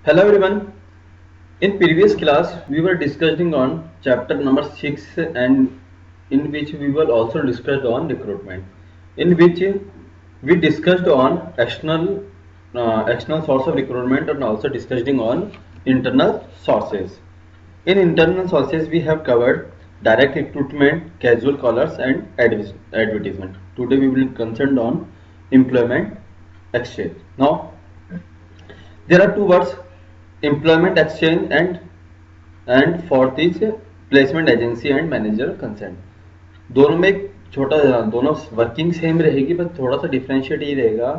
Hello everyone. In previous class, we were discussing on chapter number 6 and in which we were also discussed on recruitment, in which we discussed on external source of recruitment and also discussing on internal sources. In internal sources, we have covered direct recruitment, casual callers and advertisement. Today we will concerned on employment exchange. Now there are two words, employment exchange and fourth is placement agency and manager consent. दोनों में एक छोटा दोनों working same रहेगी, बस थोड़ा सा differentiate ये रहेगा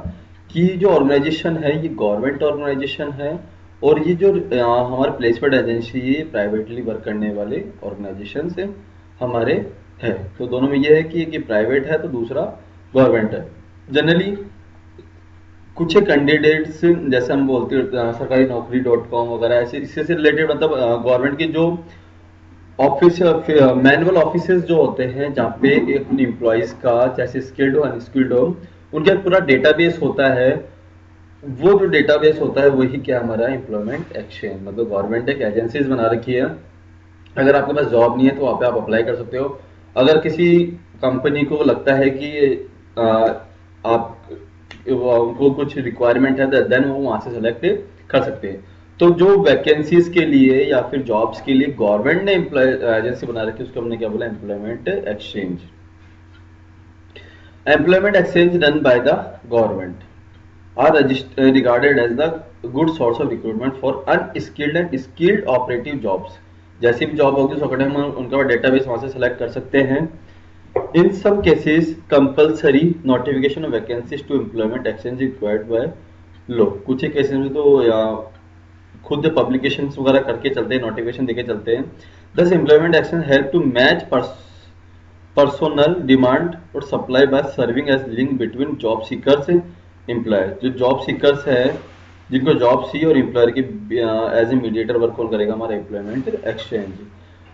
कि जो ऑर्गेनाइजेशन है ये गवर्नमेंट ऑर्गेनाइजेशन है और ये जो हमारे प्लेसमेंट एजेंसी ये प्राइवेटली वर्क करने वाले ऑर्गेनाइजेशन से हमारे है। तो दोनों में ये है कि एक प्राइवेट है तो दूसरा गवर्नमेंट है। जनरली कुछ कैंडिडेट्स जैसे हम बोलते हैं सरकारी नौकरी .com वगैरह ऐसे इससे से रिलेटेड, मतलब गवर्नमेंट के जो ऑफिस मैनुअल ऑफिसेज जो होते हैं जहाँ पे अपने एम्प्लॉयज का जैसे स्किल्ड हो अनस्किल्ड हो उनका पूरा डेटाबेस होता है। वो जो डेटाबेस होता है वही क्या हमारा एम्प्लॉयमेंट एक्सचेंज, मतलब गवर्नमेंट एक एजेंसीज बना रखी है। अगर आपके पास जॉब नहीं है तो वहाँ पे आप अप्लाई कर सकते हो। अगर किसी कंपनी को लगता है कि आ, आप उनको कुछ रिक्वायरमेंट है देन वो वहाँ से सेलेक्ट कर सकते हैं। तो जो वैकेंसीज के लिए या फिर जॉब्स के लिए गवर्नमेंट ने एजेंसी बना रखी है उसको हमने क्या बोला, employment exchange. Employment exchange done by the government are regarded as the good source of recruitment for unskilled and skilled operative jobs। जैसी भी जॉब होगी उस अकॉर्डिंग हम उनका डेटाबेस वहां से सेलेक्ट कर सकते हैं। In some cases compulsory notification of vacancies to employment exchange required by law. कुछ ही केसेस में तो या खुद पब्लिकेशन वगैरह करके चलते हैं, नोटिफिकेशन देके चलते हैं। This employment exchange help to match personal demand और supply by serving as link between job seekers employer. जो जॉब सीकर्स है जिनको जॉब सी और एम्प्लॉयर की एज ए मीडिएटर वर्क कौन करेगा, हमारा employment exchange.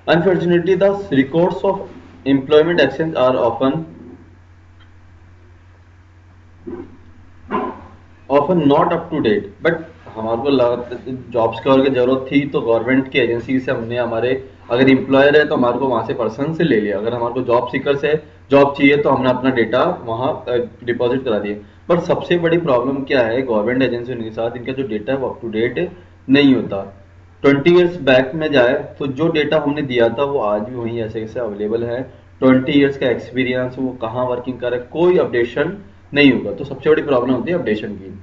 Unfortunately the records of employment exchange are often not up to date, but हमारे को जॉब्स की जरूरत थी तो गवर्नमेंट की एजेंसी से हमने हमारे अगर एम्प्लॉयर है तो हमारे को वहां से पर्सन से ले लिया। अगर हमारे को जॉब सीकर से जॉब चाहिए तो हमने अपना डेटा वहां डिपॉजिट करा दिया। पर सबसे बड़ी प्रॉब्लम क्या है, गवर्नमेंट एजेंसी के साथ इनका जो डेटा है वो अप टू डेट नहीं होता। 20 ईयर्स बैक में जाए तो जो डेटा हमने दिया था वो आज भी वहीं ऐसे कैसे अवेलेबल है। 20 ईयर्स का एक्सपीरियंस वो कहाँ वर्किंग कर रहा है कोई अपडेशन नहीं होगा। तो सबसे बड़ी प्रॉब्लम होती है अपडेशन की।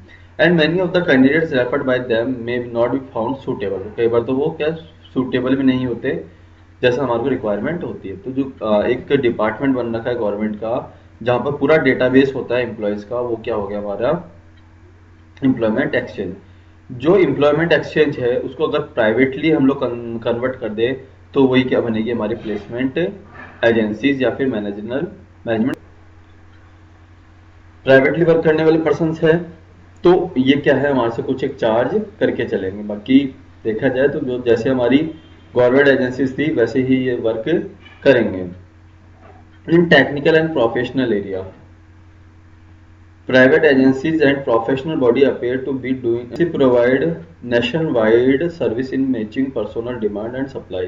And many of the candidates referred by them may not be found suitable. कई बार तो वो क्या सूटेबल भी नहीं होते जैसा हमारे को रिक्वायरमेंट होती है। तो जो एक डिपार्टमेंट बन रखा है गवर्नमेंट का जहाँ पर पूरा डेटाबेस होता है एम्प्लॉयज का, वो क्या हो गया हमारा एम्प्लॉयमेंट एक्सचेंज। जो एम्प्लॉयमेंट एक्सचेंज है उसको अगर प्राइवेटली हम लोग कन्वर्ट कर दे तो वही क्या बनेगी, हमारी प्लेसमेंट एजेंसीज या फिर मैनेजमेंट प्राइवेटली वर्क करने वाले पर्सन है। तो ये क्या है, हमारे से कुछ एक चार्ज करके चलेंगे। बाकी देखा जाए तो जो जैसे हमारी गवर्नमेंट एजेंसीज थी वैसे ही ये वर्क करेंगे। इन technical and professional area private agencies and professional body appear to be doing they provide nationwide service in matching personal demand and supply।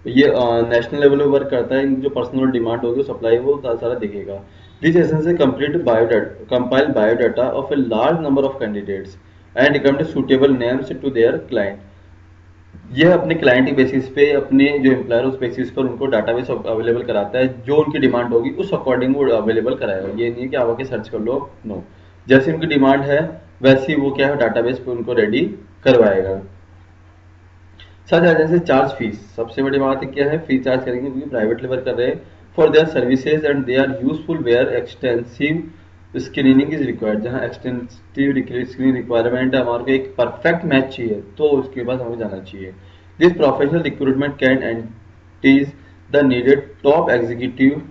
ये नेशनल लेवल पे वर्क करता है, जो पर्सनल डिमांड होगी सप्लाई वो सारा दिखेगा। This essence complete biodata compile biodata of a large number of candidates and recommend suitable names to their client. ये अपने क्लाइंट के बेसिस पे अपने जो एम्प्लॉयर उस बेसिस पर उनको डाटाबेस अवेलेबल कराता है, जो उनकी डिमांड होगी उस अकॉर्डिंग वो अवेलेबल कराएगा। ये नहीं है कि आप आके सर्च कर लो, नो। जैसी उनकी डिमांड है वैसी वो क्या है डाटाबेस पे उनको रेडी करवाएगा। सच एजेंसी चार्ज फीस, सबसे बड़ी बात क्या है, फीस चार्ज करेंगे क्योंकि प्राइवेट लेवल कर रहे हैं for their services and they are useful where extensive screening is required. जहाँ एक्सटेंसिव स्क्रीनिंग रिक्वायरमेंट है, हमारे को एक परफेक्ट मैच चाहिए तो उसके बाद हमें जाना चाहिए। This professional recruitment can entice the needed top executive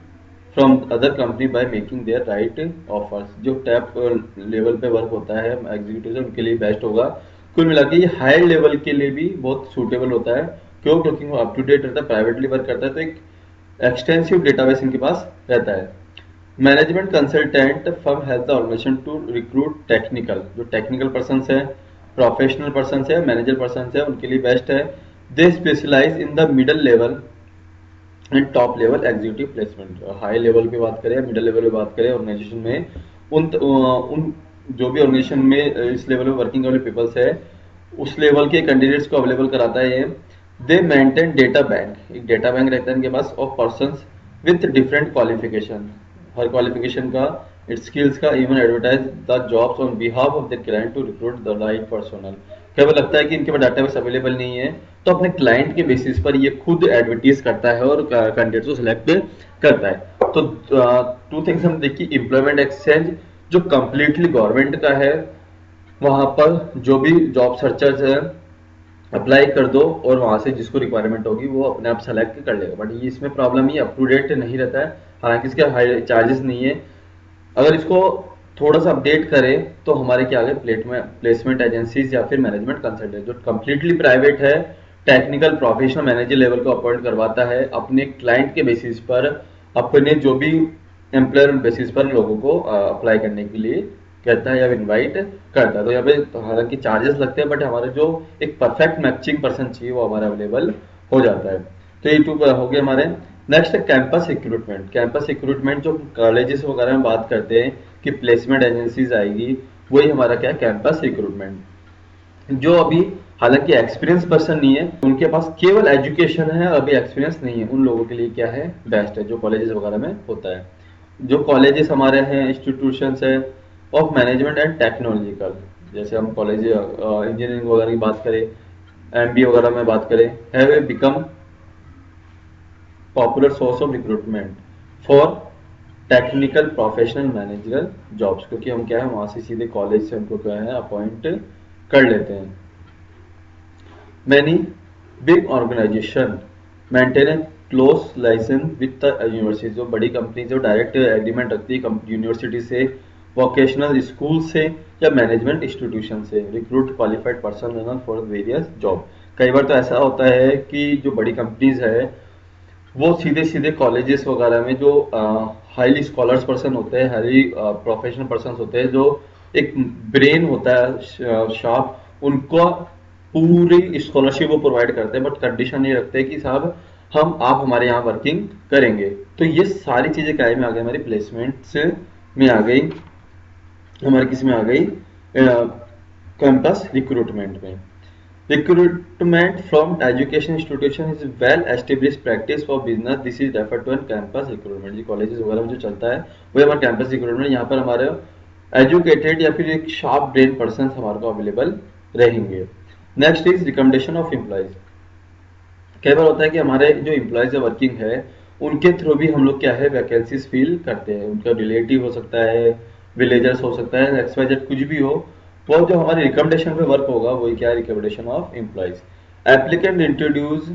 from other company by making their right offers. जो टॉप लेवल पे वर्क होता है एग्जीक्यूटिव से उनके लिए बेस्ट होगा। कुल मिला के ये हाई लेवल के लिए भी बहुत सूटेबल होता है। क्यों? क्योंकि वो अप टू डेट रहता है, प्राइवेटली वर्क करता है तो एक एक्सटेंसिव डेटाबेस इनके पास रहता है। Management consultant firm has the organization to recruit technical, जो टेक्निकल पर्सन है प्रोफेशनल पर्सन है, मैनेजर पर्सन है, उनके लिए बेस्ट है। They specialise in the middle level and top level executive placement. High level पे बात करें, मिडिल लेवल पे बात करें ऑर्गेनाइजेशन में, उन जो भी ऑर्गेनाइजेशन में इस लेवल में वर्किंग वाले पीपल्स है, उस लेवल के कैंडिडेट्स को अवेलेबल कराता है ये। दे मेंटेन डेटा बैंक, एक डेटा बैंक रहता है इनके पास of persons with different qualification, हर क्वालिफिकेशन का, इट्स स्किल्स का, even advertise the jobs on behalf of the client to recruit the right personal. कई बार लगता है कि इनके पास डाटाबेस अवेलेबल नहीं है, तो अपने क्लाइंट के बेसिस पर ये खुद एडवर्टीज करता है और कैंडिडेट्स को सिलेक्ट करता है। तो टू थिंग्स हम देखिए, एम्प्लॉयमेंट एक्सचेंज जो कंप्लीटली गवर्नमेंट का है, वहां पर जो भी जॉब सर्चर्स है अप्लाई कर दो और वहां से जिसको रिक्वायरमेंट होगी वो अपने आप सेलेक्ट कर लेगा। बट ये इसमें प्रॉब्लम ही अप टू डेट नहीं रहता है, हालांकि इसके हाई चार्जेस नहीं है। अगर इसको थोड़ा सा अपडेट करें तो हमारे क्या आगे प्लेसमेंट एजेंसीज या फिर मैनेजमेंट कंसल्टेंट जो कंप्लीटली प्राइवेट है, टेक्निकल प्रोफेशनल मैनेजर लेवल को अपॉइंट करवाता है अपने क्लाइंट के बेसिस पर, अपने जो भी एम्प्लॉयर बेसिस पर लोगों को अप्लाई करने के लिए कहता है या इनवाइट करता है। तो यहाँ पे तो हालांकि चार्जेस लगते हैं, बट हमारे जो एक परफेक्ट मैचिंग पर्सन चाहिए वो हमारा अवेलेबल हो जाता है। तो ये टू हो गए हमारे। नेक्स्ट है कैंपस रिक्रूटमेंट। कैंपस रिक्रूटमेंट जो कॉलेजेस वगैरह में बात करते हैं कि प्लेसमेंट एजेंसीज आएगी, वही हमारा क्या है, कैंपस रिक्रूटमेंट। जो अभी हालांकि एक्सपीरियंस पर्सन नहीं है, उनके पास केवल एजुकेशन है, अभी एक्सपीरियंस नहीं है, उन लोगों के लिए क्या है, बेस्ट है, जो कॉलेजेस वगैरह में होता है। जो कॉलेजेस हमारे हैं, इंस्टीट्यूशन है ऑफ मैनेजमेंट एंड टेक्नोलॉजिकल, जैसे हम कॉलेज इंजीनियरिंग वगैरह की बात करें, एमबीए वगैरह में बात करें, have become popular source of recruitment for technical professional managerial jobs, क्योंकि हम क्या है वहां से सीधे कॉलेज से हमको क्या है अपॉइंट कर लेते हैं। Many big organization maintain a close license with the university. जो बड़ी कंपनी जो डायरेक्ट एग्रीमेंट रखती है यूनिवर्सिटी से, वोकेशनल स्कूल से या मैनेजमेंट इंस्टीट्यूशन से, recruit qualified person for various job. कई बार तो ऐसा होता है कि जो बड़ी कंपनीज है वो सीधे सीधे कॉलेजेस वगैरह में जो हाईली स्कॉलर्स पर्सन होते हैं, हाईली प्रोफेशनल पर्सन होते हैं, जो एक ब्रेन होता है शार्प, उनको पूरी स्कॉलरशिप वो प्रोवाइड करते हैं, बट कंडीशन ये रखते हैं कि साहब आप हमारे यहाँ वर्किंग करेंगे। तो ये सारी चीजें क्या में आ गई, हमारी प्लेसमेंट में आ गई, हमारी किस में आ गई, कैंपस रिक्रूटमेंट में। Recruitment from education institution is well established practice for business. This is referred to as campus recruitment। जी कॉलेजेस वगैरह में जो चलता है वो हमारा कैंपस रिक्रूटमेंट। यहाँ पर हमारे एजुकेटेड या फिर एक शार्प ब्रेन पर्सन हमारे को अवेलेबल रहेंगे। Next is recommendation of employees. कई बार होता है कि हमारे जो एम्प्लॉयज वर्किंग है उनके थ्रू भी हम लोग क्या है वैकेंसीज फिल करते हैं। उनका रिलेटिव हो सकता है, विलेजर्स हो सकता है, एक्सवाइजेड कुछ भी हो, वो जो हमारे रिकमेंडेशन पे वर्क होगा वही क्या है, recommendation of employees. Applicant introduce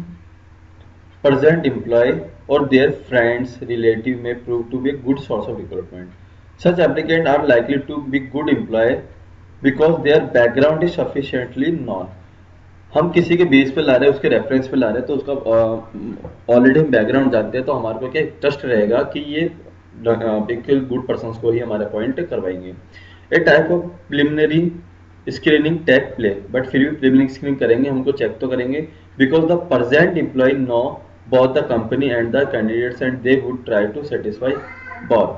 present employee or their friends relative may prove to be a good source of recruitment. Such applicants are likely to be good employee because their background is sufficiently known। हम किसी के base पे ला रहे हैं, उसके reference पे ला रहे हैं, तो उसका ऑलरेडी हम बैकग्राउंड जानते हैं, तो हमारे को क्या ट्रस्ट रहेगा कि ये एक गुड पर्सन को ही हमारे अपॉइंट करवाएंगे। A type of preliminary screening take place, but फिर भी प्रिलिमिनरी स्क्रीनिंग करेंगे, हमको चेक तो करेंगे, because the present employee know both the company and the candidates and they would try to satisfy both।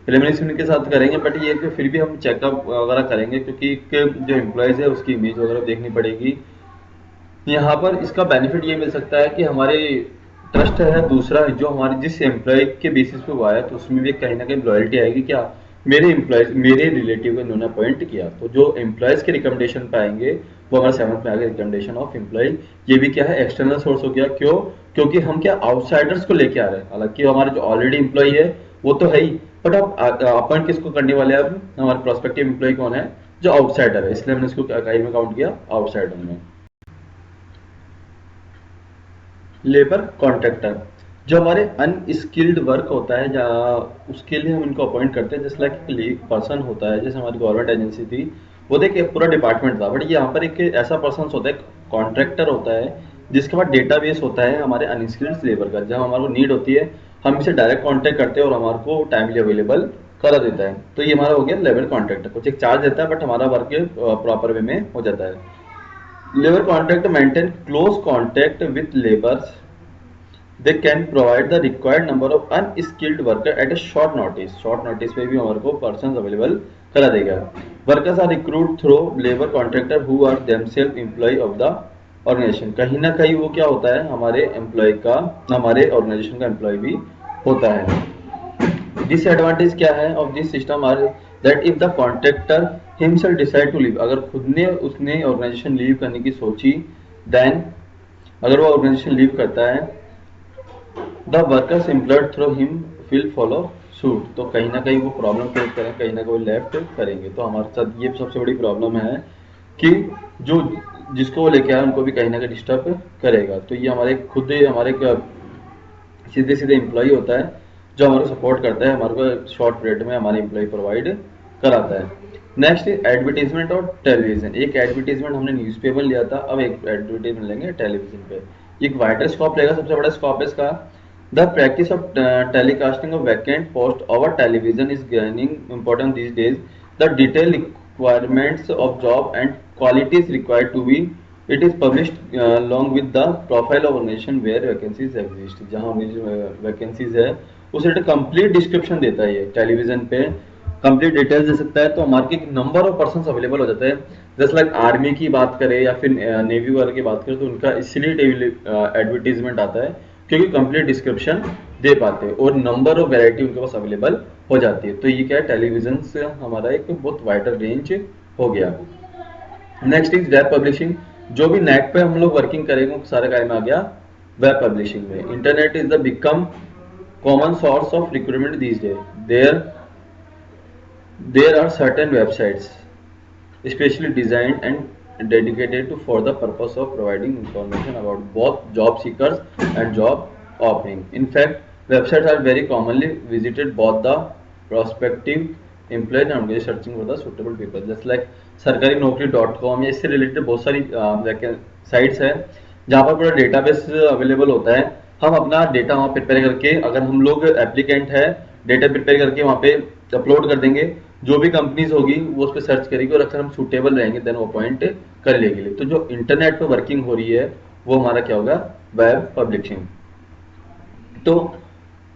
Preliminary screening के साथ करेंगे, but ये कि फिर भी हम चेकअप वगैरह करेंगे, क्योंकि जो एम्प्लॉयज है उसकी इमेज वगैरह देखनी पड़ेगी। यहाँ पर इसका बेनिफिट ये मिल सकता है कि हमारे ट्रस्ट है, दूसरा जो हमारे जिस एम्प्लॉय के बेसिस पे हुआ है तो उसमें भी कहीं ना कहीं लॉयल्टी आएगी, क्या मेरे एम्प्लॉयज मेरे रिलेटिव को इन्होंने अपॉइंट किया, तो जो एम्प्लॉयज के रिकमेंडेशन पे आएंगे वो हमारा 7th में आ गया रिकमेंडेशन ऑफ एम्प्लॉय। ये भी क्या है, एक्सटर्नल सोर्स हो गया। क्यों? क्योंकि हम क्या आउटसाइडर्स को लेके आ रहे हैं, हालांकि हमारे जो ऑलरेडी एम्प्लॉय है वो तो है ही, बट आप अपॉइंट किसको करने वाले हैं, अब हमारे प्रोस्पेक्टिव एम्प्लॉय कौन है, जो आउटसाइडर है, इसलिए हमने इसको इकाई में काउंट किया आउटसाइडर में। लेबर कॉन्ट्रैक्टर, जो हमारे अनस्किल्ड वर्क होता है उसके लिए हम इनको अपॉइंट करते हैं, जैसे लाइक एक पर्सन होता है, जैसे हमारी गवर्नमेंट एजेंसी थी, वो देखिए पूरा डिपार्टमेंट था, बट यहाँ पर एक ऐसा पर्सन होता है, कॉन्ट्रैक्टर होता है, जिसके बाद डेटाबेस होता है हमारे अनस्किल्ड लेबर का। जब हमारे को नीड होती है हम इसे डायरेक्ट कॉन्टैक्ट करते हैं और हमारे को टाइमली अवेलेबल करा देता है। तो ये हमारा हो गया लेबर कॉन्ट्रैक्ट, कुछ एक चार्ज देता है बट हमारा वर्क प्रॉपर वे में हो जाता है। Labour contract maintain close contact with labours, they can provide the required number of unskilled worker at a short notice. Short notice पे भी हमारे को पर्सन अवेलेबल करा देगा। Workers are recruit through labour contractor who are themselves employ of the organization. कहीं ना कहीं वो क्या होता है, हमारे एम्प्लॉय का, हमारे ऑर्गेनाइजेशन का एम्प्लॉय भी होता है। डिसएडवांटेज क्या है of this system are that if the contractor himself decide to leave, अगर खुद ने उसने ऑर्गेनाइजेशन लीव करने की सोची, देन अगर वो ऑर्गेनाइजेशन लीव करता है, the workers employed through him will follow suit. तो कहीं ना कहीं वो प्रॉब्लम क्रिएट करेंगे, कहीं ना कहीं लेफ्ट करेंगे। तो हमारे साथ ये सबसे बड़ी प्रॉब्लम है कि जो जिसको वो लेके आए उनको भी कहीं ना कहीं डिस्टर्ब करेगा। तो ये हमारे खुद हमारे सीधे सीधे एम्प्लॉय होता है जो हमारे सपोर्ट करता है, हमारे को शॉर्ट पीरियड में हमारे एम्प्लॉय प्रोवाइड कराता है। नेक्स्ट एडवर्टीजमेंट और टेलीविजन। एक एडवर्टीजमेंट हमने न्यूज़पेपर लिया था, अब एक एडवर्टीजमेंट लेंगे टेलीविजन पे। एक वाइडर स्कोप लेगा, सबसे बड़ा स्कोप है इसका। The practice of telecasting of vacant post over television is gaining important these days. The detail requirements of job and qualities required to be it is published along with the profile of organization where vacancies exist। जहाँ vacancies है उसे complete description देता है ये television पे, complete details दे सकता है। तो हमारे के नंबर ऑफ पर्सन अवेलेबल हो जाता है। जस्ट लाइक आर्मी की बात करें या फिर नेवी वाले की बात करें तो उनका इसलिए एडवर्टीजमेंट आता है क्योंकि कंप्लीट डिस्क्रिप्शन दे पाते हैं और नंबर ऑफ वैरायटी उनके पास अवेलेबल हो जाती है। तो ये क्या है, टेलीविजन से हमारा एक बहुत वाइडर रेंज हो गया। Next is web publishing. जो भी नेट पे हम लोग वर्किंग करेंगे सारा कार्य में आ गया वेब पब्लिशिंग में। Internet is the become common source of recruitment these day. There are certain websites especially designed and dedicated to for the purpose of providing information about both job seekers and job opening. In fact, websites are very commonly visited both the prospective employee and engaged searching for the suitable people. Just like सरकारी नौकरी.com या इससे related बहुत सारी sites है जहाँ पर पूरा database available होता है। हम अपना डेटा वहाँ प्रिपेयर करके, अगर हम लोग एप्लीकेंट है, डेटा प्रिपेयर करके वहाँ पे अपलोड कर देंगे, जो भी कंपनीज होगी वो उस पर सर्च करेगी और अगर हम सूटेबल रहेंगे देन वो अपॉइंट कर लेगी। तो जो इंटरनेट पे वर्किंग हो रही है वो हमारा क्या होगा, वेब पब्लिशिंग। तो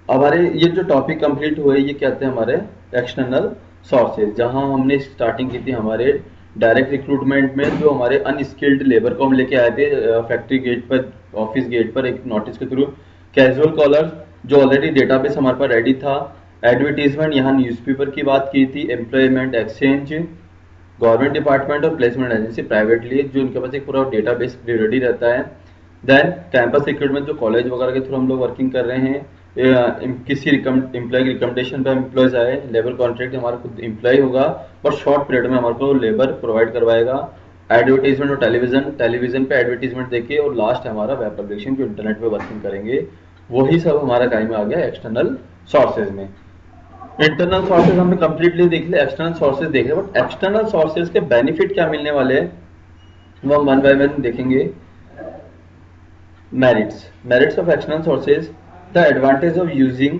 हमारे ये जो टॉपिक कंप्लीट हुए ये क्या थे हमारे एक्सटर्नल सोर्सेज, जहां हमने स्टार्टिंग की थी हमारे डायरेक्ट रिक्रूटमेंट में। जो हमारे अनस्किल्ड लेबर को हम लेके आए थे फैक्ट्री गेट पर, ऑफिस गेट पर एक नोटिस के थ्रू। कैजुअल कॉलर जो ऑलरेडी डेटाबेस हमारे पास रेडी था। एडवर्टीजमेंट यहाँ न्यूज़पेपर की बात की थी। एम्प्लॉयमेंट एक्सचेंज, गवर्नमेंट डिपार्टमेंट और प्लेसमेंट एजेंसी प्राइवेटली, जो इनके पास एक पूरा डेटाबेस रेडी रहता है। देन कैंपस रिक्रूटमेंट जो कॉलेज वगैरह के थ्रू हम लोग वर्किंग कर रहे हैं, किसी एम्प्लॉय की रिकमेंडेशन पे एम्प्लॉयज आए। लेबर कॉन्ट्रैक्ट हमारा खुद एम्प्लॉय होगा बट शॉर्ट पीरियड में हमारे को लेबर प्रोवाइड करवाएगा। एडवर्टीजमेंट और टेलीविजन पे एडवर्टीजमेंट देके, और लास्ट हमारा वेब पब्लिशिंग जो इंटरनेट पे वर्किंग करेंगे। वही सब हमारा काम में आ गया एक्सटर्नल सोर्सेज में। इंटरनल सोर्सेज हमने कंप्लीटली देख लिया, एक्सटर्नल सोर्सेज देख लिया। बट एक्सटर्नल सोर्सेज के बेनिफिट क्या मिलने वाले हैं वो हम वन बाय वन देखेंगे। Merits of external sources. The advantage of using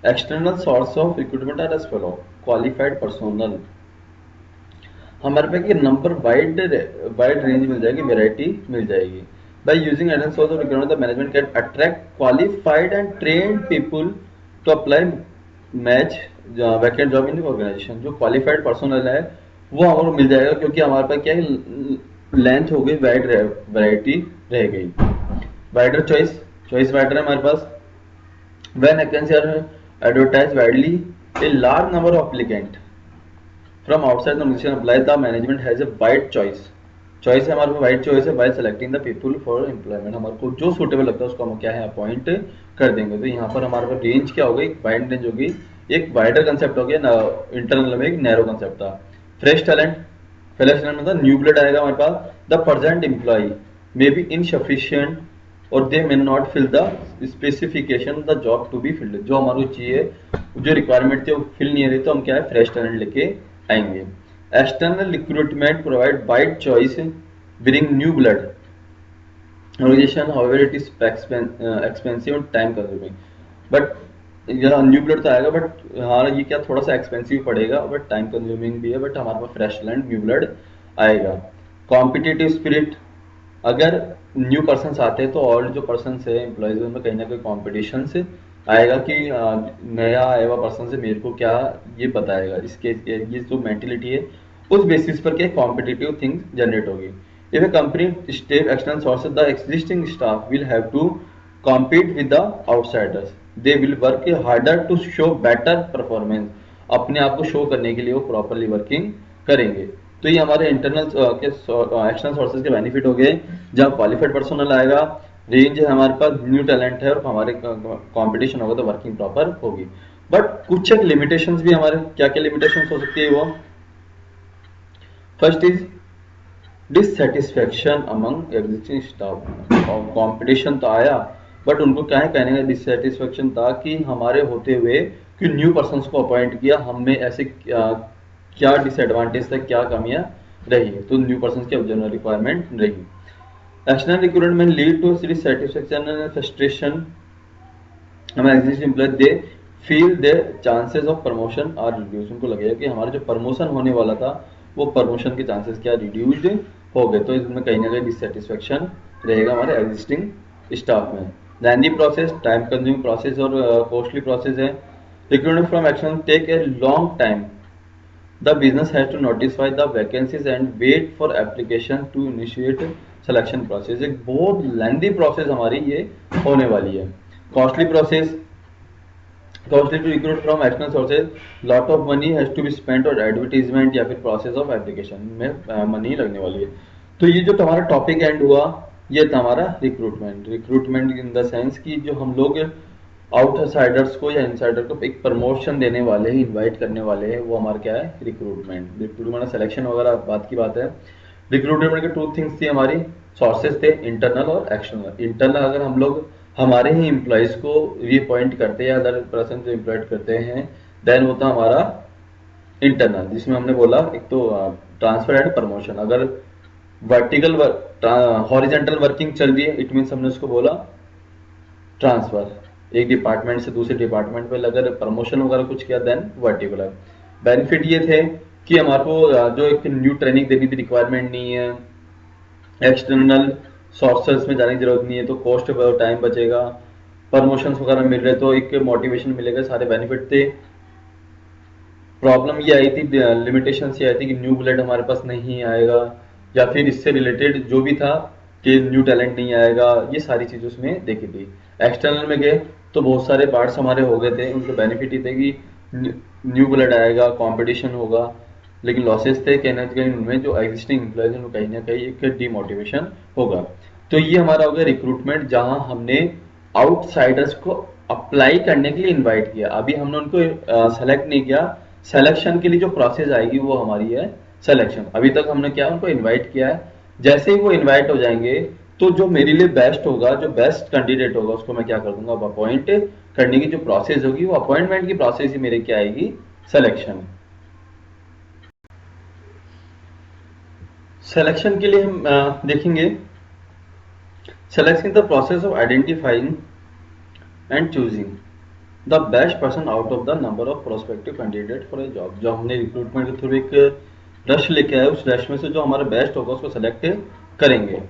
external source of recruitment are as follow. Qualified personnel, हमारे पे नंबर वाइड रेंज मिल जाएगी, वेराइटी मिल जाएगी। By using external source of recruitment the management can attract qualified and trained people to apply match vacant job in organization. जो qualified personnel है वो हमारे मिल जाएगा क्योंकि हमारे पास क्या है, लेंथ हो गई, वाइड वैरायटी रह गई, वाइडर चॉइस वाइडर है हमारे पास। When vacancy are advertise widely a large number of applicant from outside the organization apply, the management has a wide choice है हमारे पास, वाइड चॉइस है by selecting the people for employment. हमारे को जो सूटेबल लगता है उसको हम क्या है अपॉइंट कर देंगे। तो यहाँ पर हमारे पास रेंज क्या होगी, एक वाइड रेंज होगी, एक वाइडर कंसेप्ट हो गया, इंटरनल में एक नैरो कंसेप्ट था। फ्रेश टैलेंट मतलब न्यू ब्लड आएगा हमारे पास। The present employee may be insufficient और they may not fill the specification the job to be filled. जो हमारे को चाहिए, जो रिक्वायरमेंट थी वो फिल नहीं रही, तो हम क्या है फ्रेश टैलेंट लेके आएंगे। External recruitment provide wide choice, bring new blood. Organization, however, it is expensive and time consuming. But या न्यू ब्लड तो आएगा, बट हाँ ये क्या थोड़ा सा एक्सपेंसिव पड़ेगा, बट टाइम कंज्यूमिंग भी है, बट हमारे पास फ्रेश टैलेंट न्यू ब्लड आएगा। कॉम्पिटिटिव स्पिरिट, अगर न्यू पर्सन आते हैं तो और जो पर्सन है एम्प्लॉयज में कहीं ना कहीं कॉम्पिटिशन से आएगा कि नया आया हुआ पर्सन से मेरे को क्या ये बताएगा, इसके ये जो मेंटेलिटी है उस बेसिस पर क्या कॉम्पिटिटिव थिंग्स जनरेट होगी। If a company step external sources the existing staff will have to compete with the outsiders, they will work harder to show better performance, अपने आप को शो करने के लिए वो प्रॉपरली वर्किंग करेंगे। तो ये हमारे इंटरनल के एक्सटर्नल सोर्सेज के बेनिफिट हो गए। जब क्वालिफाइड पर्सनल आएगा, रेंज है हमारे पास, न्यू टैलेंट है और हमारे कंपटीशन होगा तो वर्किंग प्रॉपर होगी। बट कुछ एक लिमिटेशंस भी हमारे, क्या क्या लिमिटेशंस हो सकती है वो, first is dissatisfaction among existing staff. और कंपटीशन तो आया बट उनको क्या है कहने का डिससेटिस्फेक्शन था कि हमारे होते हुए कि न्यू पर्सन को अपॉइंट किया, हमें ऐसे क्या डिसएडवांटेज था, क्या कमियां रही, तो न्यू पर्सन की जनरल रिक्वायरमेंट रही। External recruitment lead to dissatisfaction and frustration हमारे existing employ, they feel the chances of promotion are reduce, उनको लगेगा कि हमारा जो प्रमोशन होने वाला था वो प्रमोशन के चांसेस क्या रिड्यूस्ड हो गए, तो इसमें कहीं ना कहीं डिससेटिस्फेक्शन रहेगा हमारे एग्जिस्टिंग स्टाफ में। Lengthy process, time consuming process और कॉस्टली प्रोसेस है। Recruitment from action take a long time, the business has to notify the vacancies and wait for application to initiate selection process, एक बहुत lengthy process हमारी ये होने वाली है। Costly process, costly to recruit from external sources, lot of money has to be spent on advertisement या फिर process of application में मनी लगने वाली है। तो ये जो हमारा टॉपिक एंड हुआ ये था हमारा recruitment. Recruitment in the sense कि जो हम लोग आउटसाइडर्स को या इनसाइडर को एक प्रमोशन देने वाले हैं, इनवाइट करने वाले हैं, वो हमारा क्या है रिक्रूटमेंट। रिक्रूटमेंट सिलेक्शन वगैरह बात की बात है। रिक्रूटमेंट के 2 थिंग्स थी हमारी, सोर्सेज थे इंटरनल और एक्सटर्नल। इंटरनल अगर हम लोग हमारे ही एम्प्लॉयज को रीअपॉइंट करते हैं या अदर पर्सन को एम्प्लॉयड करते हैं, देन होता हमारा इंटरनल, जिसमें हमने बोला एक तो ट्रांसफर एंड प्रमोशन। अगर वर्टिकल हॉरिजेंटल वर्किंग चल रही है, इट मीन्स हमने उसको बोला ट्रांसफर, एक डिपार्टमेंट से दूसरे डिपार्टमेंट में अगर प्रमोशन वगैरह कुछ किया देन वर्टिकल। बेनिफिट ये थे कि हमारे को जो एक न्यू ट्रेनिंग देने की रिक्वायरमेंट नहीं है, एक्सटर्नल सोर्सेस में जाने की जरूरत नहीं है, तो कॉस्ट टाइम बचेगा, प्रमोशन वगैरह मिल रहे तो एक मोटिवेशन मिलेगा, सारे बेनिफिट थे। प्रॉब्लम ये आई थी, लिमिटेशन ये आई थी कि न्यू ब्लड हमारे पास नहीं आएगा, या फिर इससे रिलेटेड जो भी था कि न्यू टैलेंट नहीं आएगा, ये सारी चीज़ उसमें देखी थी। एक्सटर्नल में गए तो बहुत सारे पार्ट्स हमारे हो गए थे, उनके बेनिफिट ही थे कि न्यू ब्लड आएगा, कंपटीशन होगा, लेकिन लॉसेस थे कहीं ना कहीं उनमें जो एग्जिस्टिंग एम्प्लॉयज हैं कहीं ना कहीं एक डिमोटिवेशन होगा। तो ये हमारा हो गया रिक्रूटमेंट, जहां हमने आउटसाइडर्स को अप्लाई करने के लिए इनवाइट किया। अभी हमने उनको सेलेक्ट नहीं किया, सिलेक्शन के लिए जो प्रोसेस आएगी वो हमारी है सिलेक्शन। अभी तक हमने क्या उनको इनवाइट किया है, जैसे ही वो इनवाइट हो जाएंगे तो जो मेरे लिए बेस्ट होगा, जो बेस्ट कैंडिडेट होगा, उसको मैं क्या कर दूंगा, अब अपॉइंट करने की जो प्रोसेस होगी वो अपॉइंटमेंट की प्रोसेस ही मेरे क्या आएगी, सिलेक्शन। सिलेक्शन के लिए हम देखेंगे, selection the process of identifying and choosing the best person out of the number of prospective candidate for a job. जो हमने रिक्रूटमेंट के थ्रू एक रश लेके आए, उस रश में से जो हमारा बेस्ट होगा उसको सेलेक्ट करेंगे।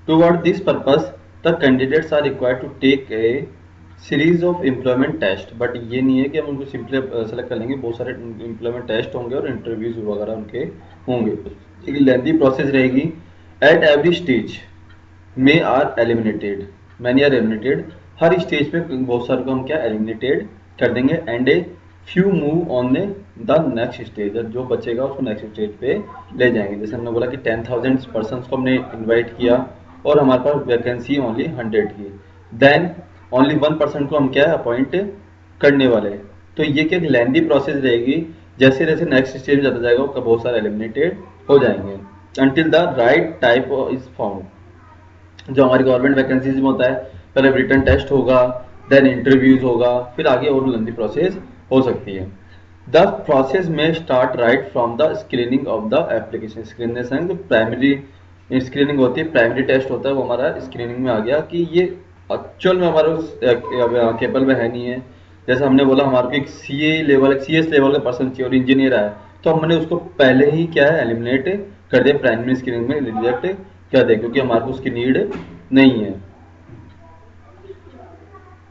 Toward this purpose the candidates are required to take a series of employment test. But ये नहीं है कि हम उनको सिंपली सेलेक्ट कर लेंगे, बहुत सारे एम्प्लॉयमेंट टेस्ट होंगे और इंटरव्यूज वगैरह उनके होंगे, एक लेंथी प्रोसेस रहेगी। एट एवरी स्टेज में are eliminated, many are eliminated, हर स्टेज पे बहुत सारे को हम क्या एलिमिनेटेड कर देंगे। And a few move on the next stage, जो बचेगा उसको नेक्स्ट स्टेज पे ले जाएंगे। जैसे हमने बोला कि 10,000 पर्सन को हमने इन्वाइट किया और हमारे पास वैकेंसी ओनली 100 की, देन ओनली 1% को हम क्या है अपॉइंट करने वाले। तो ये क्या लेंथी प्रोसेस रहेगी, जैसे जैसे नेक्स्ट स्टेज जाता जाएगा वो बहुत सारे एलिमिनेटेड हो जाएंगे until the right type is found। जो हमारी गवर्नमेंट वैकेंसीज में होता है, पहले रिटन टेस्ट होगा, देन इंटरव्यूज होगा, फिर आगे और लेंथी प्रोसेस हो सकती है। द प्रोसेस में start right from the screening of the application. Screening जो प्राइमरी स्क्रीनिंग होती है, प्राइमरी टेस्ट होता है, वो हमारा स्क्रीनिंग में आ गया कि ये एक्चुअल में हमारे उस केबल में है नहीं है, जैसे हमने बोला हमारे को एक सीए लेवल सीएस लेवल का पर्सन चाहिए और इंजीनियर आया, तो हमने उसको पहले ही क्या है एलिमिनेट कर दिया, प्राइमरी स्क्रीनिंग में रिजेक्ट कर दिया, क्योंकि हमारे को उसकी नीड नहीं है।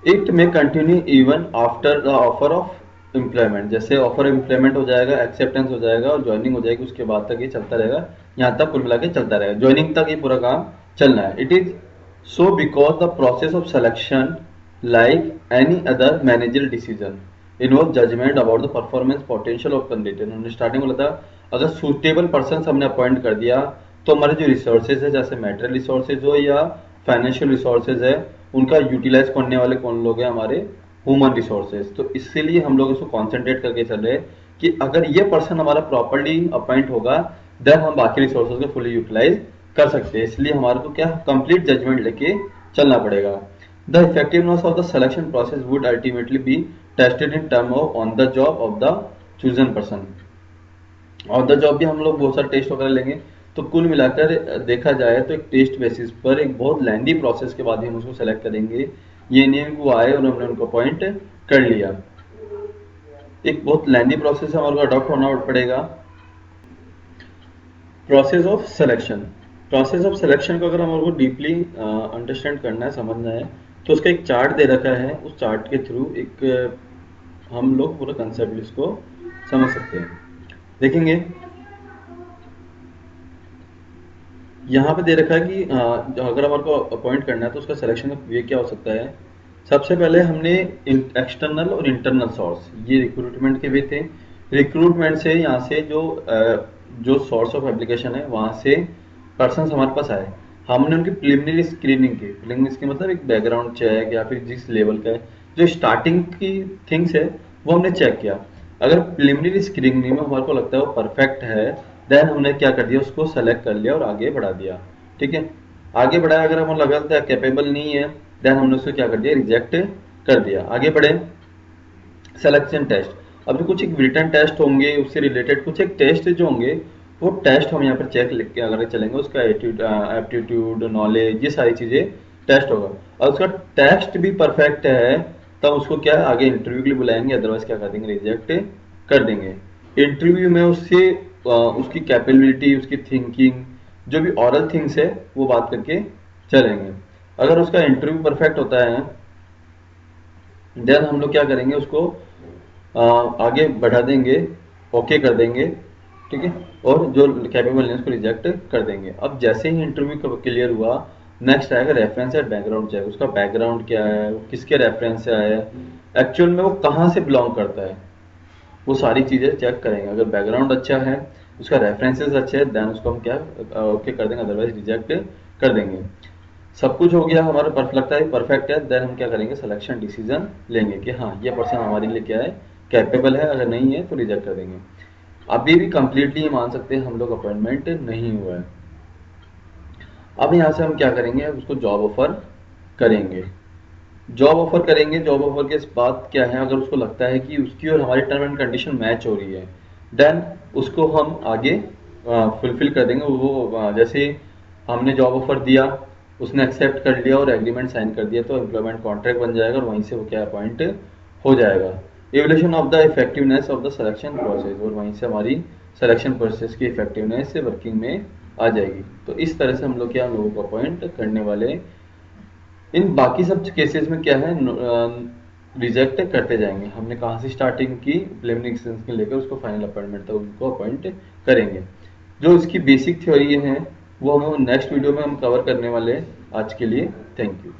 इट में continue even after the offer of employment, जैसे ऑफर एम्प्लॉयमेंट हो जाएगा, एक्सेप्टेंस हो जाएगा और ज्वाइनिंग हो जाएगी, उसके बाद तक ये चलता रहेगा, यहाँ तक कुल मिला के चलता रहेगा, ज्वाइनिंग तक ये पूरा काम चलना है। It is so because the process of selection like any other manager decision involve judgement about the performance potential of candidate. हमने स्टार्टिंग में बोला था अगर सूटेबल पर्सन हमने अपॉइंट कर दिया तो हमारे जो रिसोर्सेज है, जैसे मेटेरियल रिसोर्सेज हो या फाइनेंशियल रिसोर्सेज है, उनका यूटिलाइज करने वाले कौन लोग हैं, हमारे ह्यूमन रिसोर्सेज। तो इसीलिए हम लोग इसको कॉन्सेंट्रेट करके चल रहे हैं कि अगर ये पर्सन हमारा प्रॉपरली अपॉइंट होगा देन हम बाकी रिसोर्सेज को फुली यूटिलाइज कर सकते हैं। इसलिए हमारे को क्या कंप्लीट जजमेंट लेके चलना पड़ेगा। The effectiveness of the selection process would ultimately be tested in term of on the job of the chosen person. On the job भी हम लोग बहुत सारे टेस्ट वगैरह लेंगे, तो कुल मिलाकर देखा जाए तो एक टेस्ट बेसिस पर एक बहुत लेंदी प्रोसेस के बाद ही हम उसको सेलेक्ट करेंगे। ये नहीं है कि वो आए और हमने उनको अपॉइंट कर लिया, एक बहुत लेंदी प्रोसेस हमारे को अडॉप्ट होना पड़ेगा। Process of selection, process of selection को अगर हमारे को डीपली अंडरस्टैंड करना है, समझना है, तो उसका एक चार्ट दे रखा है, उस चार्ट के थ्रू एक हम लोग पूरा कंसेप्ट इसको समझ सकते हैं। देखेंगे यहाँ पे दे रखा है कि अगर हमारे को अपॉइंट करना है तो उसका सिलेक्शन का वे क्या हो सकता है। सबसे पहले हमने एक्सटर्नल और इंटरनल सोर्स, ये रिक्रूटमेंट के वे थे। रिक्रूटमेंट से यहाँ से जो सोर्स ऑफ एप्लीकेशन है वहाँ से पर्सन हमारे पास आए, हमने उनकी प्रिलिमिनरी स्क्रीनिंग की। प्रिलिमिनरी की मतलब एक बैकग्राउंड चेक या फिर जिस लेवल का है, जो स्टार्टिंग की थिंग्स है वो हमने चेक किया। अगर प्रिलिमिनरी स्क्रीनिंग में हमारे को लगता है वो परफेक्ट है, देन हमने क्या कर दिया, उसको सेलेक्ट कर लिया और आगे बढ़ा दिया। ठीक है, आगे बढ़ाया, अगर हमें लगा था कैपेबल नहीं है देन हमने उसको क्या कर दिया, रिजेक्ट कर दिया। आगे बढ़े सिलेक्शन टेस्ट, अभी कुछ एक रिटन टेस्ट होंगे, उससे रिलेटेड कुछ एक टेस्ट जो होंगे वो टेस्ट हम यहाँ पर चेक लिख के अगर चलेंगे, उसका एप्टीट्यूड नॉलेज ये सारी चीज़ें टेस्ट होगा। और उसका टेस्ट भी परफेक्ट है तब उसको क्या आगे इंटरव्यू के लिए बुलाएंगे, अदरवाइज क्या कर देंगे, रिजेक्ट कर देंगे। इंटरव्यू में उससे उसकी कैपेबिलिटी, उसकी थिंकिंग, जो भी ऑरल थिंग्स है वो बात करके चलेंगे। अगर उसका इंटरव्यू परफेक्ट होता है देन हम लोग क्या करेंगे, उसको आगे बढ़ा देंगे, ओके कर देंगे। ठीक है, और जो कैपेबल नहीं है उसको रिजेक्ट कर देंगे। अब जैसे ही इंटरव्यू क्लियर हुआ, नेक्स्ट आएगा रेफरेंस एंड बैकग्राउंड चेक। उसका बैकग्राउंड क्या है, वो किसके रेफरेंस से आया है, एक्चुअल में वो कहाँ से बिलोंग करता है, वो सारी चीज़ें चेक करेंगे। अगर बैकग्राउंड अच्छा है, उसका रेफरेंसेस अच्छे हैं, देन उसको हम क्या ओके कर देंगे, अदरवाइज रिजेक्ट कर देंगे। सब कुछ हो गया हमारा, लगता है परफेक्ट है, देन हम क्या करेंगे, सिलेक्शन डिसीजन लेंगे कि हाँ ये पर्सन हमारे लिए क्या है, कैपेबल है। अगर नहीं है तो रिजेक्ट कर देंगे। अभी भी कंप्लीटली मान सकते हैं हम लोग अपॉइंटमेंट नहीं हुआ है। अब यहाँ से हम क्या करेंगे, उसको जॉब ऑफर करेंगे। जॉब ऑफर करेंगे, जॉब ऑफर के बाद क्या है, अगर उसको लगता है कि उसकी और हमारी टर्म एंड कंडीशन मैच हो रही है, देन उसको हम आगे फुलफिल कर देंगे। वो जैसे हमने जॉब ऑफर दिया, उसने एक्सेप्ट कर लिया और एग्रीमेंट साइन कर दिया, तो एम्प्लॉयमेंट कॉन्ट्रैक्ट बन जाएगा और वहीं से वो क्या अपॉइंट हो जाएगा। Evolution of the effectiveness of the selection process, और वहीं से हमारी सिलेक्शन प्रोसेस की इफेक्टिवनेस वर्किंग में आ जाएगी। तो इस तरह से हम लोग क्या लोगों को अपॉइंट करने वाले। इन बाकी सब केसेस में क्या है, रिजेक्ट करते जाएंगे। हमने कहाँ से स्टार्टिंग की, प्रिलिमिनरी से लेकर उसको फाइनल अपॉइंटमेंट तक उनको अपॉइंट करेंगे। जो इसकी बेसिक थ्योरी है वो हम नेक्स्ट वीडियो में हम कवर करने वाले हैं। आज के लिए थैंक यू।